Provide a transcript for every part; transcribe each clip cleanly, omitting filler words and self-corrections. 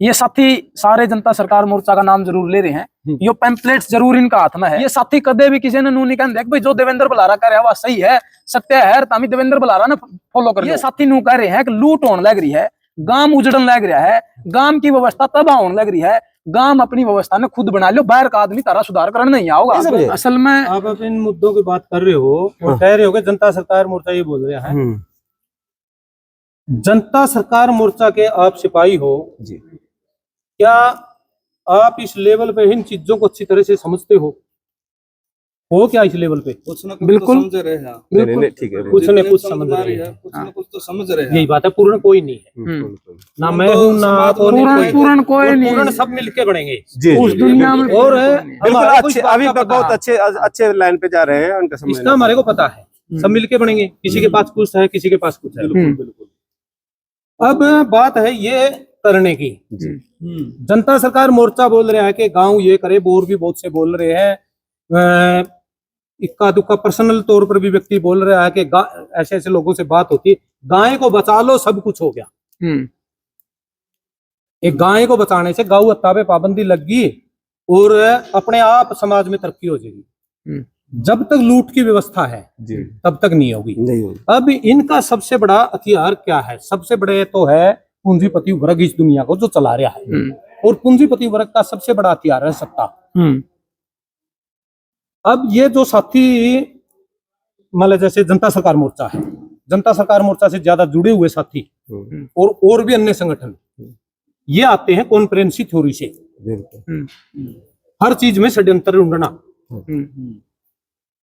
ये साथी सारे जनता सरकार मोर्चा का नाम जरूर ले रहे हैं, ये पैम्पलेट्स जरूर इनका हाथ में है। ये साथी कदे भी किसी ने नू नहीं कहते भाई जो देवेंद्र बलारा कह रहा है वह सही है, सत्य है, तामी देवेंद्र बलारा ने फॉलो कर। ये साथी नू कह रहे हैं कि लूट होने लग रही है, गांव उजड़न लग रहा है, गांव की व्यवस्था तबाह होने लग रही है, गांव अपनी व्यवस्था ने खुद बना लो, बाहर का आदमी तारा सुधार करने नहीं आओगा। असल में आप इन मुद्दों की बात कर रहे हो और कह रहे हो कि जनता सरकार मोर्चा ये बोल रहा है। जनता सरकार मोर्चा के आप सिपाही हो जी, क्या आप इस लेवल पे इन चीजों को अच्छी तरह से समझते हो क्या इस लेवल पे? कुछ ना कुछ बिल्कुल तो समझ रहे हैं, बिल्कुल ठीक है, कुछ न कुछ समझ रहे हैं, कुछ ना कुछ तो समझ रहे हैं। यही बात है, पूर्ण कोई नहीं है, ना मैं हूँ ना आप, पूर्ण कोई नहीं, पूर्ण सब मिलके बनेंगे उस दुनिया में। और अभी बहुत अच्छे लाइन पे जा रहे हैं, उनका समझ इसका हमारे को पता है, सब मिलके बनेंगे, किसी के पास कुछ है, किसी के पास कुछ है। बिल्कुल। अब बात है ये करने की, जनता सरकार मोर्चा बोल रहा है कि गांव ये करे, बोर भी बहुत से बोल रहे हैं, इक्का दुक्का पर्सनल तौर पर भी व्यक्ति बोल रहा है कि ऐसे ऐसे लोगों से बात होती है, गाय को बचा लो सब कुछ हो गया। एक गाय को बचाने से गौ हत्या पे पाबंदी लग गई और अपने आप समाज में तरक्की हो जाएगी। जब तक लूट की व्यवस्था है तब तक नहीं होगी। अब इनका सबसे बड़ा हथियार क्या है? सबसे बड़े तो है पूंजीपति वर्ग इस दुनिया को जो चला रहा है, और पूंजीपति वर्ग का सबसे बड़ा हथियार है सत्ता। अब ये जो साथी मतलब जैसे जनता सरकार मोर्चा है, जनता सरकार मोर्चा से ज्यादा जुड़े हुए साथी और भी अन्य संगठन, ये आते हैं कॉन्फ्रेंसी थ्योरी से, हर चीज में षड्यंत्र ढूंढना।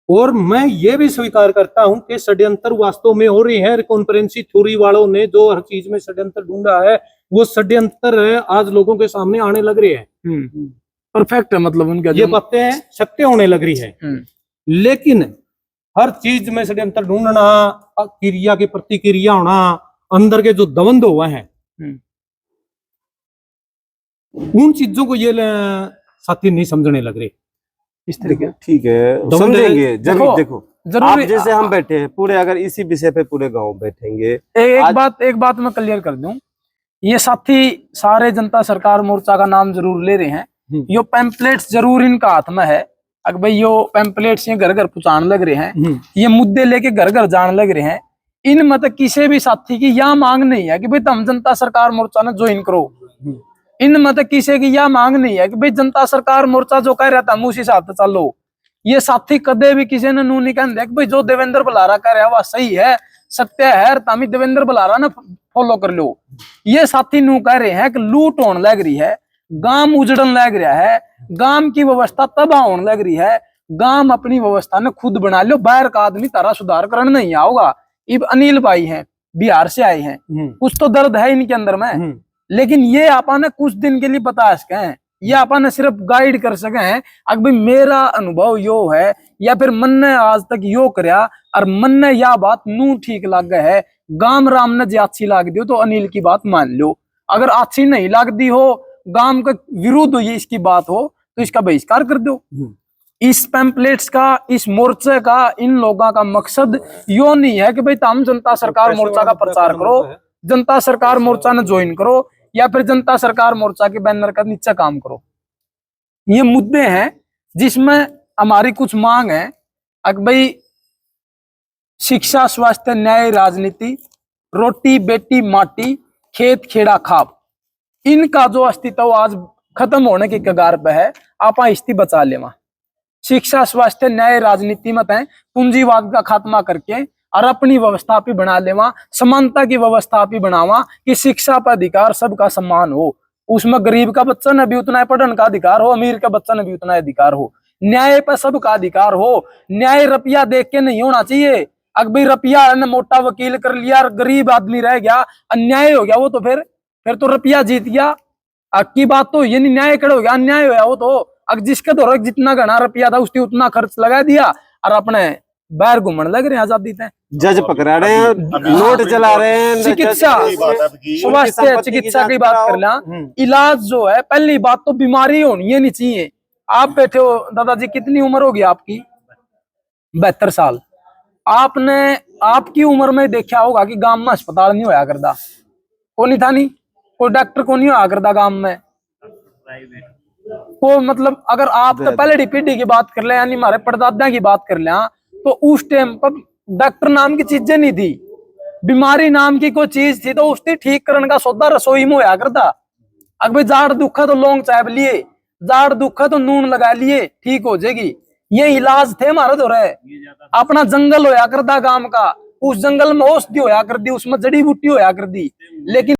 और मैं ये भी स्वीकार करता हूं कि षड्यंत्र वास्तव में हो रही है। कॉन्फ्रेंसी थ्योरी वालों ने जो हर चीज में षड्यंत्र ढूंढा है, वो षड्यंत्र आज लोगों के सामने आने लग रहे हैं। परफेक्ट है, मतलब उनका ये बातें सत्य होने लग रही है। लेकिन हर चीज में षड्यंत्र ढूंढना, क्रिया की प्रतिक्रिया होना, अंदर के जो द्वंद्व हुए हैं, उन चीजों को ये साथी नहीं समझने लग रहे इस तरीके। ठीक है, समझेंगे जरूर। देखो आप जैसे हम बैठे हैं पूरे, अगर इसी विषय पे पूरे गांव बैठेंगे। एक बात मैं क्लियर कर दूं, ये साथी सारे जनता सरकार मोर्चा का नाम जरूर ले रहे हैं, यो पैम्पलेट्स जरूर इनका हाथ में है। अगर भाई यो पैम्पलेट्स ये घर घर पहुंचाने लग रहे हैं, ये मुद्दे लेके घर घर जाने लग रहे हैं। इन मतलब किसी भी साथी की यह मांग नहीं है कि भाई तुम जनता सरकार मोर्चा ने ज्वाइन करो। इन मतलब किसी की यह मांग नहीं है कि भाई जनता सरकार मोर्चा जो कह रहा था उसी हिसाब से चलो। ये साथी कदे भी किसी ने नू नहीं कहते कि भाई जो देवेंद्र बलारा कह रहा है वह सही है, सत्य है, तामी देवेंद्र बलारा ने फॉलो कर लो। ये साथी नू कह रहे हैं कि लूट होने लग रही है, गांव उजड़न लग रहा है, गांव की व्यवस्था तबाह होने लग रही है, गांव अपनी व्यवस्था ने खुद बना लो, बाहर का आदमी तारा सुधार करने नहीं आओगा। इब अनिल भाई हैं, बिहार से आए हैं, कुछ तो दर्द है इनके अंदर में, लेकिन ये आपा ने कुछ दिन के लिए बता सके हैं, ये आपा ने सिर्फ गाइड कर सके हैं। अगर भाई मेरा अनुभव यो है, या फिर मन ने आज तक यो करया और मन ने यह बात नू ठीक लग गए है, गांव राम ने जो अच्छी लाग दी हो तो अनिल की बात मान लो। अगर अच्छी नहीं लगती हो, गांव के विरुद्ध हो, ये इसकी बात हो, तो इसका बहिष्कार कर दो। इस पैम्पलेट्स का, इस मोर्चे का, इन लोगों का मकसद यो नहीं है कि भाई तुम जनता सरकार मोर्चा का प्रचार करो, जनता सरकार मोर्चा ने ज्वाइन करो, या फिर जनता सरकार मोर्चा के बैनर का नीचे काम करो। ये मुद्दे हैं जिसमें हमारी कुछ मांग है। अगर भाई शिक्षा, स्वास्थ्य, न्याय, राजनीति, रोटी बेटी माटी, खेत खेड़ा खाप, इनका जो अस्तित्व आज खत्म होने की कगार पे है, आप इस्ती बचा लेवा। शिक्षा, स्वास्थ्य, न्याय, राजनीति मत है, पूंजीवाद का खात्मा करके और अपनी व्यवस्था भी बना लेवा, समानता की व्यवस्था भी बनावा कि शिक्षा पर अधिकार सबका सम्मान हो, उसमें गरीब का बच्चा ने भी उतना पढ़ने का अधिकार हो, अमीर का बच्चा ने भी उतना अधिकार हो, न्याय पर सबका अधिकार हो। न्याय रुपया देख के नहीं होना चाहिए। अगर भाई रुपया ने मोटा वकील कर लिया और गरीब आदमी रह गया, अन्याय हो गया वो, तो फिर तो रुपया जीत गया। की बात तो ये नहीं, न्याय खड़ा हो गया, अन्याय हो गया वो तो। अगर जिसके तो जितना घना रुपया था उसकी उतना खर्च लगा दिया और अपने बाहर घूमने लग रहे हैं आजादी से। जज पकड़ा रहे हैं, नोट चला रहे हैं। चिकित्सा, स्वास्थ्य चिकित्सा की बात कर लें, इलाज जो है, पहली बात तो बीमारी होनी है नहीं चाहिए। आप बैठे हो दादाजी, कितनी उम्र होगी आपकी? 72 साल। आपने आपकी उम्र में देखा होगा कि गांव में अस्पताल नहीं होया करता, को नहीं था नहीं, कोई डॉक्टर को नहीं हुआ करता गांव में को, मतलब अगर आप तो पहले पीढ़ी की बात कर ले, यानी हमारे परदादा की बात कर ले, तो उस टाइम पर डॉक्टर नाम की चीजें नहीं थी, बीमारी नाम की कोई चीज थी तो उसने ठीक करने का सौदा रसोई में होया करता। अगर भाई जाड़ दुखा तो लौंग चाय लिए, जाड़ दुखा तो नून लगा लिए, ठीक हो जाएगी, ये इलाज थे हमारे तो रहे। अपना जंगल होया करता गांव का, उस जंगल में औषधि होया कर दी, उसमें जड़ी बूटी होया कर दी, लेकिन